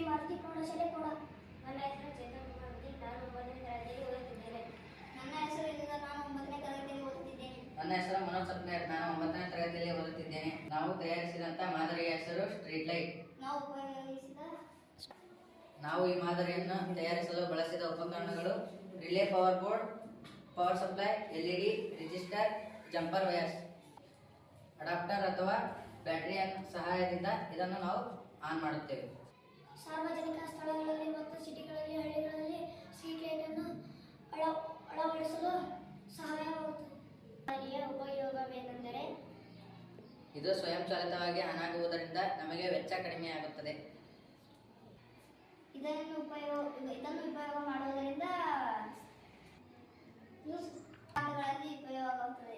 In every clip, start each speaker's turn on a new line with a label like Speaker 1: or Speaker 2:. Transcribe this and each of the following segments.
Speaker 1: ಮಾರುತಿ ಪ್ರೌಢಶಾಲೆ ಕೂಡ. ನನ್ನ ಹೆಸರು ಚೇತನ್ ಮಾರುತಿ. ನಾನು 9ನೇ ತರಗತಿಯಲ್ಲಿ ಓದುತ್ತಿದ್ದೇನೆ.
Speaker 2: ನನ್ನ ಹೆಸರು ಇದೀಗ. ನಾನು 9ನೇ ತರಗತಿಯಲ್ಲಿ ಓದುತ್ತಿದ್ದೇನೆ.
Speaker 3: ನನ್ನ ಹೆಸರು ಮನೋಜ್ ಸಪ್ನೇರ್. ನಾನು 9ನೇ ತರಗತಿಯಲ್ಲಿ ಓದುತ್ತಿದ್ದೇನೆ. ನಾವು ತಯಾರಿಸಿದಂತ ಮಾದರಿಯ ಹೆಸರು ಸ್ಟ್ರೀಟ್ ಲೈಟ್. ನಾವು ಈ ಮಾದರಿಯನ್ನು ತಯಾರಿಸಲು ಬಳಸಿದ ಉಪಕರಣಗಳು relay, power board, power supply, LED, register, jumper wires, adapter ಅಥವಾ ಬ್ಯಾಟರಿಯ ಸಹಾಯದಿಂದ ಇದನ್ನು ನಾವು ಆನ್ ಮಾಡುತ್ತೇವೆ.
Speaker 1: ಸಾರ್ವಜನಿಕ ಸ್ಥಳಗಳಲ್ಲಿ ಮತ್ತು ಸಿಟಿಗಳಲ್ಲಿ, ಹಳ್ಳಿಗಳಲ್ಲಿ ಸ್ಟ್ರೀಟ್ ಲೈಟ್ ಅನ್ನು ಅಳವಡಿಸಲು ಸಹಾಯವಾಗುತ್ತದೆ. ಮಾದರಿಯ ಉಪಯೋಗವೇನೆಂದರೆ
Speaker 3: ಇದು ಸ್ವಯಂಚಾಲಿತವಾಗಿ ಆನ್ ಆಗುವುದರಿಂದ ನಮಗೆ ವೆಚ್ಚ ಕಡಿಮೆಯಾಗುತ್ತದೆ.
Speaker 2: ಇದನ್ನು ಉಪಯೋಗ ಮಾಡುವುದರಿಂದ ಉಪಯೋಗವಾಗುತ್ತದೆ.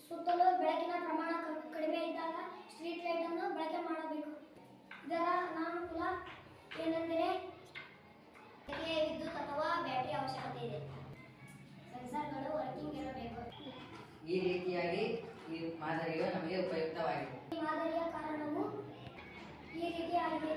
Speaker 1: ಸುತ್ತಲೂ ಬೆಳಕಿನ ಪ್ರಮಾಣ ಕಡಿಮೆ ಇದ್ದಾಗ ಸ್ಟ್ರೀಟ್ ಲೈಟ್ ಅನ್ನು ಬಳಕೆ ಮಾಡಬೇಕು. ಇದರ ಅನಾನುಕೂಲ ಏನೆಂದರೆ
Speaker 2: ವಿದ್ಯುತ್ ಅಥವಾ ಬ್ಯಾಟರಿ ಅವಶ್ಯಕತೆ ಇದೆ.
Speaker 1: ಸೆನ್ಸರ್ಗಳು ವರ್ಕಿಂಗ್ ಇರಬೇಕು.
Speaker 3: ಈ ರೀತಿಯಾಗಿ ಈ ಮಾದರಿಯು ನಮಗೆ ಉಪಯುಕ್ತವಾಗಿದೆ.
Speaker 1: ಈ ಮಾದರಿಯ ಕಾರಣವು ಈ ರೀತಿಯಾಗಿದೆ.